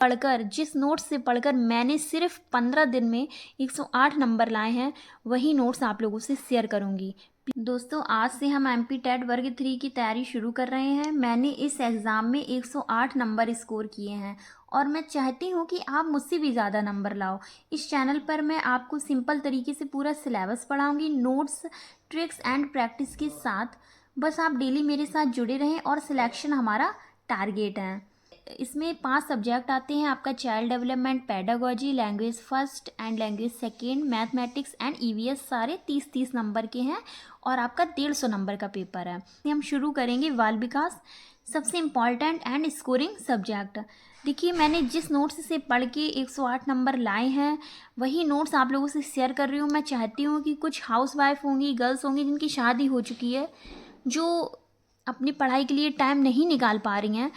पढ़कर, जिस नोट्स से पढ़कर मैंने सिर्फ 15 दिन में 108 नंबर लाए हैं, वही नोट्स आप लोगों से शेयर करूंगी। दोस्तों, आज से हम एमपी टेट वर्ग 3 की तैयारी शुरू कर रहे हैं। मैंने इस एग्ज़ाम में 108 नंबर स्कोर किए हैं और मैं चाहती हूँ कि आप मुझसे भी ज़्यादा नंबर लाओ। इस चैनल पर मैं आपको सिंपल तरीके से पूरा सिलेबस पढ़ाऊँगी, नोट्स, ट्रिक्स एंड प्रैक्टिस के साथ। बस आप डेली मेरे साथ जुड़े रहें और सिलेक्शन हमारा टारगेट है। इसमें 5 सब्जेक्ट आते हैं आपका: child development, pedagogy, language first and language second, mathematics and EVS. सारे 30-30 नंबर के हैं और आपका 150 नंबर का पेपर है। हम शुरू करेंगे बाल विकास, सबसे इम्पॉर्टेंट एंड स्कोरिंग सब्जेक्ट। देखिए, मैंने जिस नोट्स से पढ़ के 108 नंबर लाए हैं, वही नोट्स आप लोगों से शेयर कर रही हूँ। मैं चाहती हूँ कि कुछ हाउस वाइफ होंगी, गर्ल्स होंगी जिनकी शादी हो चुकी है, जो अपनी पढ़ाई के लिए टाइम नहीं निकाल पा रही हैं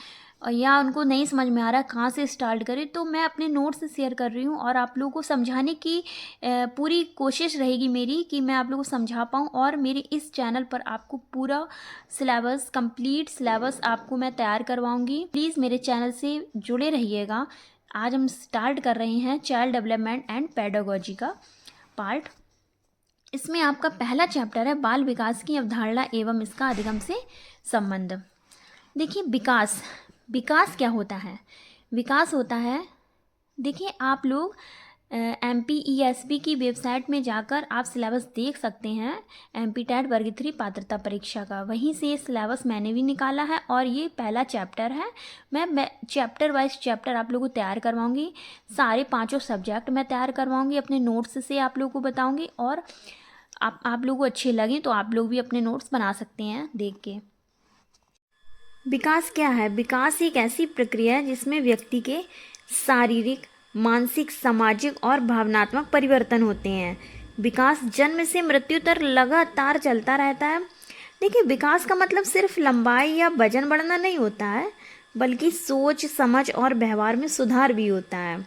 या उनको नहीं समझ में आ रहा कहाँ से स्टार्ट करें, तो मैं अपने नोट्स शेयर कर रही हूँ और आप लोगों को समझाने की पूरी कोशिश रहेगी मेरी कि मैं आप लोगों को समझा पाऊँ। और मेरे इस चैनल पर आपको पूरा सिलेबस, कंप्लीट सिलेबस आपको मैं तैयार करवाऊँगी। प्लीज़ मेरे चैनल से जुड़े रहिएगा। आज हम स्टार्ट कर रहे हैं चाइल्ड डेवलपमेंट एंड पेडागोजी का पार्ट। इसमें आपका पहला चैप्टर है बाल विकास की अवधारणा एवं इसका अधिगम से संबंध। देखिए, विकास क्या होता है? विकास होता है, देखिए आप लोग MPESB की वेबसाइट में जाकर आप सिलेबस देख सकते हैं, एमपी टेट वर्ग 3 पात्रता परीक्षा का। वहीं से ये सिलेबस मैंने भी निकाला है और ये पहला चैप्टर है। मैं चैप्टर वाइज चैप्टर आप लोगों को तैयार करवाऊंगी। सारे 5 सब्जेक्ट मैं तैयार करवाऊंगी, अपने नोट्स से आप लोगों को बताऊंगी। और आप लोगों को अच्छे लगें तो आप लोग भी अपने नोट्स बना सकते हैं देख के। विकास क्या है? विकास एक ऐसी प्रक्रिया है जिसमें व्यक्ति के शारीरिक, मानसिक, सामाजिक और भावनात्मक परिवर्तन होते हैं। विकास जन्म से मृत्यु तक लगातार चलता रहता है। देखिए, विकास का मतलब सिर्फ लंबाई या वजन बढ़ना नहीं होता है, बल्कि सोच, समझ और व्यवहार में सुधार भी होता है।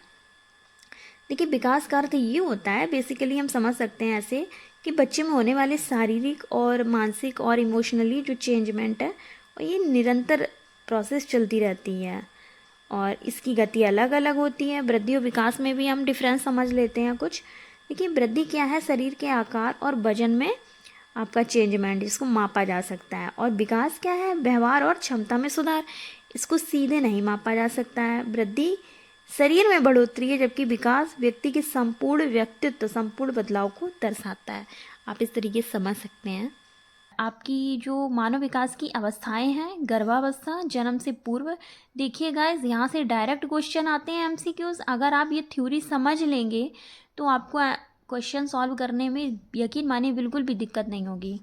देखिए, विकास का अर्थ ये होता है, बेसिकली हम समझ सकते हैं ऐसे कि बच्चे में होने वाले शारीरिक और मानसिक और इमोशनली जो चेंजमेंट है, और ये निरंतर प्रोसेस चलती रहती है और इसकी गति अलग अलग होती है। वृद्धि और विकास में भी हम डिफरेंस समझ लेते हैं कुछ। देखिए, वृद्धि क्या है? शरीर के आकार और वजन में आपका चेंजमेंट, जिसको मापा जा सकता है। और विकास क्या है? व्यवहार और क्षमता में सुधार, इसको सीधे नहीं मापा जा सकता है। वृद्धि शरीर में बढ़ोतरी है, जबकि विकास व्यक्ति के संपूर्ण व्यक्तित्व, संपूर्ण बदलाव को दर्शाता है। आप इस तरीके से समझ सकते हैं। आपकी जो मानव विकास की अवस्थाएं हैं, गर्भावस्था, जन्म से पूर्व। देखिए गाइस, यहाँ से डायरेक्ट क्वेश्चन आते हैं MCQs। अगर आप ये थ्योरी समझ लेंगे तो आपको क्वेश्चन सॉल्व करने में यकीन मानिए बिल्कुल भी दिक्कत नहीं होगी।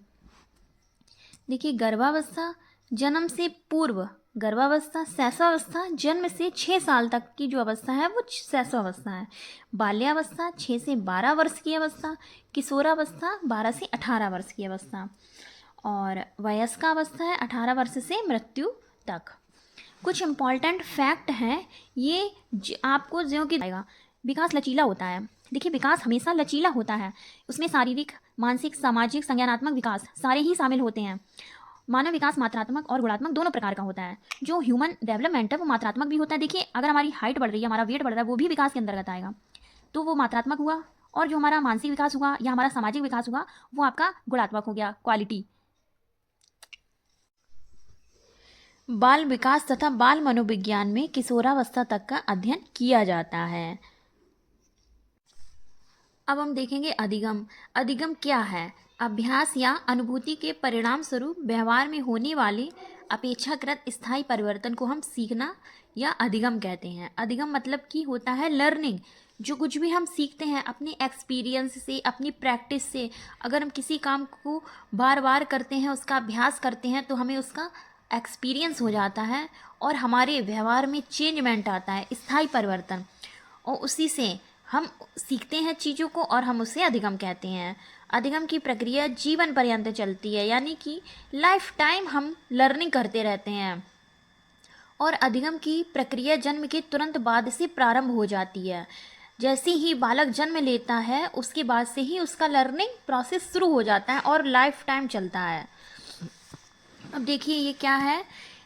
देखिए, गर्भावस्था, जन्म से पूर्व गर्भावस्था, शैशवावस्था, जन्म से 6 साल तक की जो अवस्था है वो शैशवावस्था है। बाल्यावस्था 6 से 12 वर्ष की अवस्था, किशोरावस्था 12 से 18 वर्ष की अवस्था, और वयस्कावस्था है 18 वर्ष से मृत्यु तक। कुछ इम्पॉर्टेंट फैक्ट हैं, ये आपको ज्यों कि आएगा। विकास लचीला होता है। देखिए, विकास हमेशा लचीला होता है, उसमें शारीरिक, मानसिक, सामाजिक, संज्ञानात्मक विकास सारे ही शामिल होते हैं। मानव विकास मात्रात्मक और गुणात्मक दोनों प्रकार का होता है। जो ह्यूमन डेवलपमेंट है वो मात्रात्मक भी होता है। देखिए, अगर हमारी हाइट बढ़ रही है, हमारा वेट बढ़ रहा है, वो भी विकास के अंतर्गत आएगा, तो वो मात्रात्मक हुआ। और जो हमारा मानसिक विकास हुआ या हमारा सामाजिक विकास हुआ, वो आपका गुणात्मक हो गया, क्वालिटी। बाल विकास तथा बाल मनोविज्ञान में किशोरावस्था तक का अध्ययन किया जाता है। अब हम देखेंगे अधिगम। अधिगम क्या है? अभ्यास या अनुभूति के परिणाम स्वरूप व्यवहार में होने वाले अपेक्षाकृत स्थायी परिवर्तन को हम सीखना या अधिगम कहते हैं। अधिगम मतलब कि होता है लर्निंग। जो कुछ भी हम सीखते हैं अपने एक्सपीरियंस से, अपनी प्रैक्टिस से, अगर हम किसी काम को बार बार करते हैं, उसका अभ्यास करते हैं, तो हमें उसका एक्सपीरियंस हो जाता है और हमारे व्यवहार में चेंजमेंट आता है, स्थायी परिवर्तन, और उसी से हम सीखते हैं चीज़ों को और हम उसे अधिगम कहते हैं। अधिगम की प्रक्रिया जीवन पर्यंत चलती है, यानी कि लाइफ टाइम हम लर्निंग करते रहते हैं। और अधिगम की प्रक्रिया जन्म के तुरंत बाद से प्रारंभ हो जाती है। जैसे ही बालक जन्म लेता है, उसके बाद से ही उसका लर्निंग प्रोसेस शुरू हो जाता है और लाइफ टाइम चलता है। अब देखिए, ये क्या है?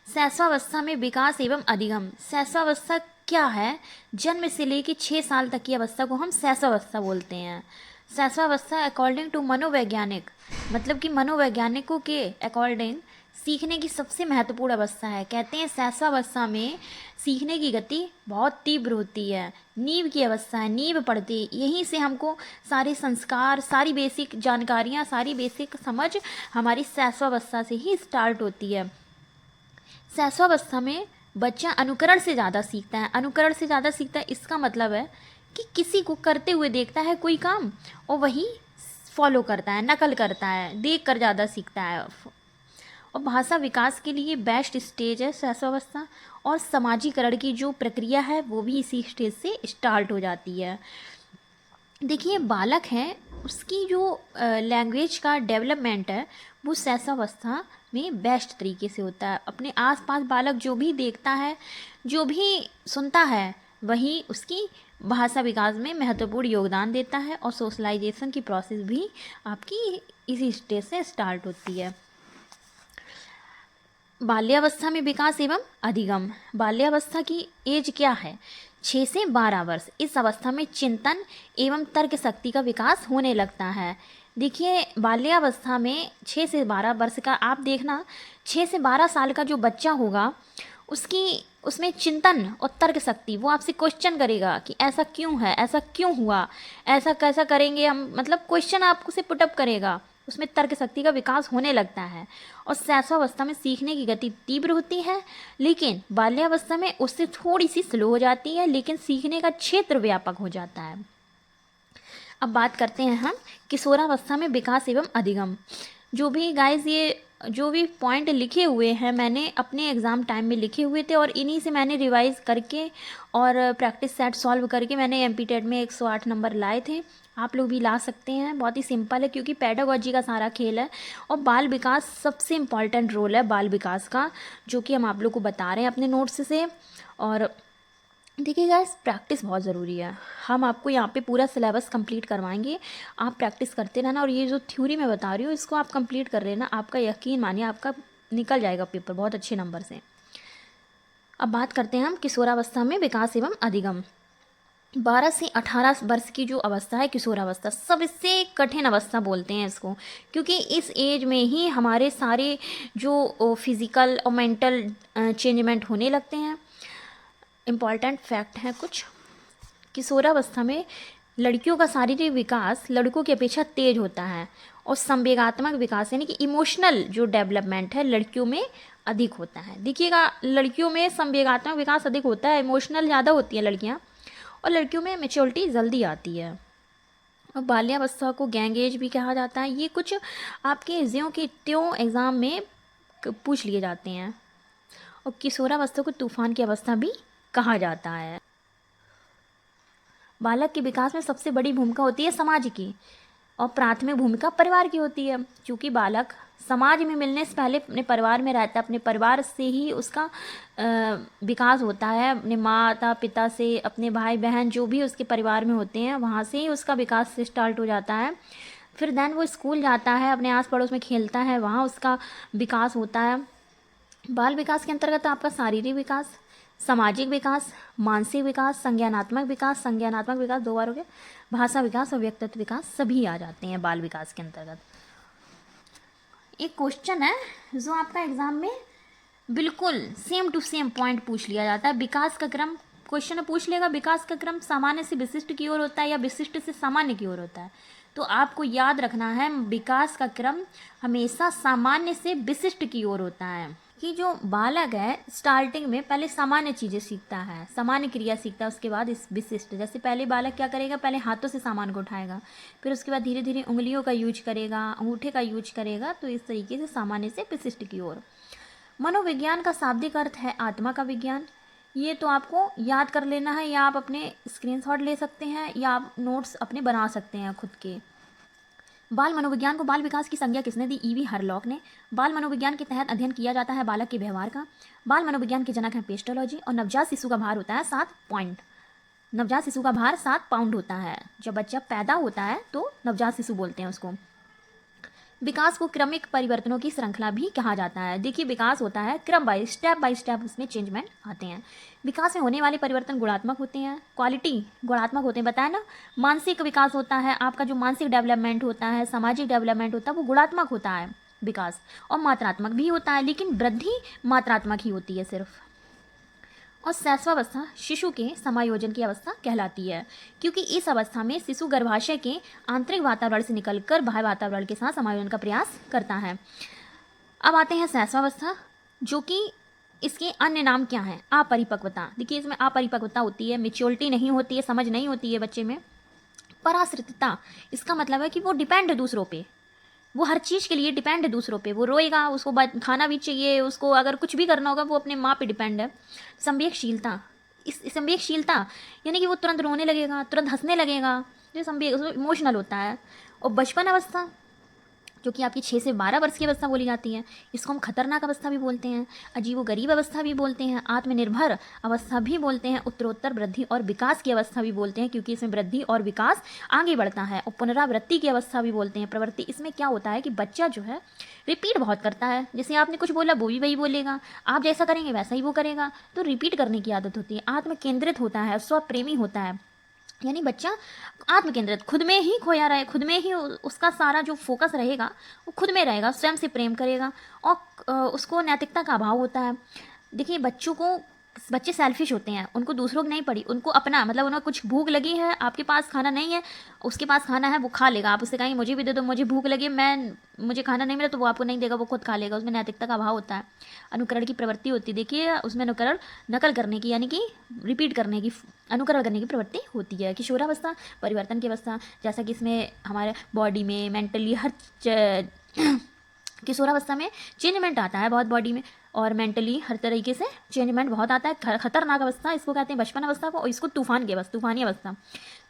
शैशवावस्था में विकास एवं अधिगम। शैशवावस्था क्या है, जन्म से लेकर 6 साल तक की अवस्था को हम शैशवावस्था बोलते हैं। शैशवावस्था अकॉर्डिंग टू मनोवैज्ञानिक, मतलब कि मनोवैज्ञानिकों के अकॉर्डिंग सीखने की सबसे महत्वपूर्ण अवस्था है। कहते हैं शैशवावस्था में सीखने की गति बहुत तीव्र होती है, नींव की अवस्था है, नींव पड़ती है। यहीं से हमको सारे संस्कार, सारी बेसिक जानकारियाँ, सारी बेसिक समझ हमारी शैशवावस्था से ही स्टार्ट होती है। शैशवावस्था में बच्चा अनुकरण से ज़्यादा सीखता है। अनुकरण से ज़्यादा सीखता है इसका मतलब है कि किसी को करते हुए देखता है कोई काम और वही फॉलो करता है, नकल करता है, देख कर ज़्यादा सीखता है। और भाषा विकास के लिए बेस्ट स्टेज है शैशवावस्था, और समाजीकरण की जो प्रक्रिया है वो भी इसी स्टेज से स्टार्ट हो जाती है। देखिए, बालक है उसकी जो लैंग्वेज का डेवलपमेंट है वो शैशवावस्था में बेस्ट तरीके से होता है। अपने आसपास बालक जो भी देखता है, जो भी सुनता है, वही उसकी भाषा विकास में महत्वपूर्ण योगदान देता है। और सोशलाइजेशन की प्रोसेस भी आपकी इसी स्टेज से स्टार्ट होती है। बाल्यावस्था में विकास एवं अधिगम। बाल्यावस्था की एज क्या है? 6 से 12 वर्ष। इस अवस्था में चिंतन एवं तर्क शक्ति का विकास होने लगता है। देखिए, बाल्यावस्था में 6 से 12 वर्ष का आप देखना, 6 से 12 साल का जो बच्चा होगा उसमें चिंतन और तर्क शक्ति, वो आपसे क्वेश्चन करेगा कि ऐसा क्यों है, ऐसा क्यों हुआ, ऐसा कैसा करेंगे हम, मतलब क्वेश्चन आपको से पुटअप करेगा। उसमें तर्क शक्ति का विकास होने लगता है। और शैशवावस्था में सीखने की गति तीव्र होती है, लेकिन बाल्यावस्था में उससे थोड़ी सी स्लो हो जाती है, लेकिन सीखने का क्षेत्र व्यापक हो जाता है। अब बात करते हैं हम किशोरावस्था में विकास एवं अधिगम। जो भी गाइस ये जो भी पॉइंट लिखे हुए हैं मैंने अपने एग्ज़ाम टाइम में लिखे हुए थे, और इन्हीं से मैंने रिवाइज़ करके और प्रैक्टिस सेट सॉल्व करके मैंने एमपीटेट में 108 नंबर लाए थे। आप लोग भी ला सकते हैं, बहुत ही सिंपल है क्योंकि पेडागोजी का सारा खेल है। और बाल विकास सबसे इम्पॉर्टेंट रोल है बाल विकास का, जो कि हम आप लोग को बता रहे हैं अपने नोट्स से। और देखिए गाइस, प्रैक्टिस बहुत ज़रूरी है। हम आपको यहाँ पे पूरा सिलेबस कंप्लीट करवाएंगे, आप प्रैक्टिस करते रहना। और ये जो थ्योरी मैं बता रही हूँ इसको आप कंप्लीट कर लेना, आपका यकीन मानिए आपका निकल जाएगा पेपर बहुत अच्छे नंबर से। अब बात करते हैं हम किशोरावस्था में विकास एवं अधिगम। 12 से 18 वर्ष की जो अवस्था है किशोरावस्था, सबसे कठिन अवस्था बोलते हैं इसको, क्योंकि इस एज में ही हमारे सारे जो फिज़िकल और मेंटल चेंजमेंट होने लगते हैं। इम्पॉर्टेंट फैक्ट हैं कुछ। किशोरावस्था में लड़कियों का शारीरिक विकास लड़कों की अपेक्षा तेज होता है, और संवेगात्मक विकास यानी कि इमोशनल जो डेवलपमेंट है लड़कियों में अधिक होता है। देखिएगा, लड़कियों में संवेगात्मक विकास अधिक होता है, इमोशनल ज़्यादा होती हैं लड़कियाँ, और लड़कियों में मैच्योरिटी जल्दी आती है। और बाल्यावस्था को गैंग एज भी कहा जाता है। ये कुछ आपके ज्यों के त्यों एग्ज़ाम में पूछ लिए जाते हैं। और किशोरावस्था को तूफान की अवस्था भी कहा जाता है। बालक के विकास में सबसे बड़ी भूमिका होती है समाज की, और प्राथमिक भूमिका परिवार की होती है, क्योंकि बालक समाज में मिलने से पहले अपने परिवार में रहता है। अपने परिवार से ही उसका विकास होता है, अपने माता पिता से, अपने भाई बहन जो भी उसके परिवार में होते हैं वहाँ से ही उसका विकास स्टार्ट हो जाता है। फिर देन वो स्कूल जाता है, अपने आस पड़ोस में खेलता है, वहाँ उसका विकास होता है। बाल विकास के अंतर्गत आपका शारीरिक विकास, सामाजिक विकास, मानसिक विकास, संज्ञानात्मक विकास 2 बार हो गया, भाषा विकास और व्यक्तित्व विकास सभी आ जाते हैं बाल विकास के अंतर्गत। एक क्वेश्चन है जो आपका एग्जाम में बिल्कुल सेम टू सेम पॉइंट पूछ लिया जाता है। विकास का क्रम क्वेश्चन पूछ लेगा, विकास का क्रम सामान्य से विशिष्ट की ओर होता है या विशिष्ट से सामान्य की ओर होता है? तो आपको याद रखना है विकास का क्रम हमेशा सामान्य से विशिष्ट की ओर होता है। कि जो बालक है स्टार्टिंग में पहले सामान्य चीज़ें सीखता है, सामान्य क्रिया सीखता है, उसके बाद इस विशिष्ट, जैसे पहले बालक क्या करेगा, पहले हाथों से सामान को उठाएगा, फिर उसके बाद धीरे धीरे उंगलियों का यूज करेगा, अंगूठे का यूज करेगा। तो इस तरीके से सामान्य से विशिष्ट की ओर। मनोविज्ञान का शाब्दिक अर्थ है आत्मा का विज्ञान। ये तो आपको याद कर लेना है, या आप अपने स्क्रीनशॉट ले सकते हैं, या आप नोट्स अपने बना सकते हैं खुद के। बाल मनोविज्ञान को बाल विकास की संज्ञा किसने दी? ईवी हरलॉक ने। बाल मनोविज्ञान के तहत अध्ययन किया जाता है बालक के व्यवहार का। बाल मनोविज्ञान के जनक हैं पेस्टोलॉजी। और नवजात शिशु का भार होता है 7 पॉइंट। नवजात शिशु का भार 7 पाउंड होता है। जब बच्चा पैदा होता है तो नवजात शिशु बोलते हैं उसको। विकास को क्रमिक परिवर्तनों की श्रृंखला भी कहा जाता है। देखिए, विकास होता है क्रम बाय स्टेप उसमें चेंजमेंट आते हैं। विकास में होने वाले परिवर्तन गुणात्मक होते हैं, क्वालिटी गुणात्मक होते हैं, बताया ना। मानसिक विकास होता है, आपका जो मानसिक डेवलपमेंट होता है, सामाजिक डेवलपमेंट होता है, वो गुणात्मक होता है विकास, और मात्रात्मक भी होता है, लेकिन वृद्धि मात्रात्मक ही होती है सिर्फ। और शैशवावस्था शिशु के समायोजन की अवस्था कहलाती है, क्योंकि इस अवस्था में शिशु गर्भाशय के आंतरिक वातावरण से निकलकर बाह्य वातावरण के साथ समायोजन का प्रयास करता है। अब आते हैं शैशवावस्था, जो कि इसके अन्य नाम क्या हैं? अपरिपक्वता। देखिए, इसमें अपरिपक्वता होती है, मेच्योरिटी नहीं होती है, समझ नहीं होती है बच्चे में। पराश्रितता, इसका मतलब है कि वो डिपेंड है दूसरों पे, वो हर चीज़ के लिए डिपेंड है दूसरों पे। वो रोएगा, उसको खाना भी चाहिए, उसको अगर कुछ भी करना होगा वो अपने माँ पे डिपेंड है। संवेगशीलता, इस संवेगशीलता यानी कि वो तुरंत रोने लगेगा, तुरंत हंसने लगेगा, जो संवेग इमोशनल होता है। और बचपन अवस्था, जो कि आपकी 6 से 12 वर्ष की अवस्था बोली जाती है, इसको हम खतरनाक अवस्था भी बोलते हैं, अजीबो गरीब अवस्था भी बोलते हैं, आत्मनिर्भर अवस्था भी बोलते हैं, उत्तरोत्तर वृद्धि और विकास की अवस्था भी बोलते हैं, क्योंकि इसमें वृद्धि और विकास आगे बढ़ता है। और पुनरावृत्ति की अवस्था भी बोलते हैं। प्रवृत्ति, इसमें क्या होता है कि बच्चा जो है रिपीट बहुत करता है, जैसे आपने कुछ बोला वो भी वही बोलेगा, आप जैसा करेंगे वैसा ही वो करेगा, तो रिपीट करने की आदत होती है। आत्म केंद्रित होता है, स्वप्रेमी होता है, यानी बच्चा आत्मकेंद्रित, खुद में ही खोया रहे, खुद में ही उसका सारा जो फोकस रहेगा वो खुद में रहेगा, स्वयं से प्रेम करेगा, और उसको नैतिकता का अभाव होता है। देखिए, बच्चे सेल्फिश होते हैं, उनको दूसरों की नहीं पड़ी, उनको अपना, मतलब उन्हें कुछ भूख लगी है, आपके पास खाना नहीं है, उसके पास खाना है, वो खा लेगा। आप उससे कहेंगे मुझे भी दे दो, मुझे भूख लगी, मुझे खाना नहीं मिला, तो वो आपको नहीं देगा, वो खुद खा लेगा। उसमें नैतिकता का अभाव होता है। अनुकरण की प्रवृत्ति होती है, देखिए उसमें अनुकरण नकल करने की, यानी कि रिपीट करने की, अनुकरण करने की प्रवृत्ति होती है। किशोरावस्था परिवर्तन की अवस्था, जैसा कि इसमें हमारे बॉडी में, मेंटली, किशोरावस्था में चेंजमेंट आता है बहुत बॉडी में, और मेंटली हर तरीके से चेंजमेंट बहुत आता है। खतरनाक अवस्था इसको कहते हैं, बचपन अवस्था को, और इसको तूफानी अवस्था।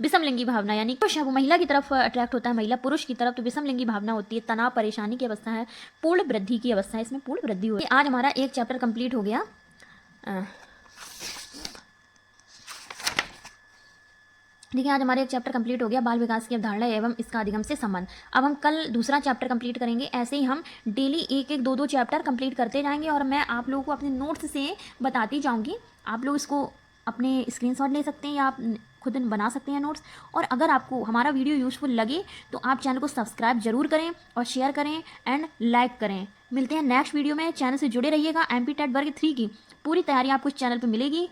विषमलिंगी भावना, यानी पुरुष है वो महिला की तरफ अट्रैक्ट होता है, महिला पुरुष की तरफ, तो विषमलिंगी भावना होती है। तनाव परेशानी की अवस्था है। पूर्ण वृद्धि की अवस्था है, इसमें पूर्ण वृद्धि होती है। आज हमारा एक चैप्टर कंप्लीट हो गया। देखिए, आज हमारे एक चैप्टर कंप्लीट हो गया, बाल विकास की अवधारणा एवं इसका अधिगम से संबंध। अब हम कल दूसरा चैप्टर कंप्लीट करेंगे। ऐसे ही हम डेली एक एक दो दो चैप्टर कंप्लीट करते जाएंगे, और मैं आप लोगों को अपने नोट्स से बताती जाऊंगी। आप लोग इसको अपने स्क्रीनशॉट ले सकते हैं, या आप खुद बना सकते हैं नोट्स। और अगर आपको हमारा वीडियो यूजफुल लगे तो आप चैनल को सब्सक्राइब जरूर करें, और शेयर करें, एंड लाइक करें। मिलते हैं नेक्स्ट वीडियो में। चैनल से जुड़े रहिएगा। MP टेट वर्ग 3 की पूरी तैयारी आपको इस चैनल पर मिलेगी।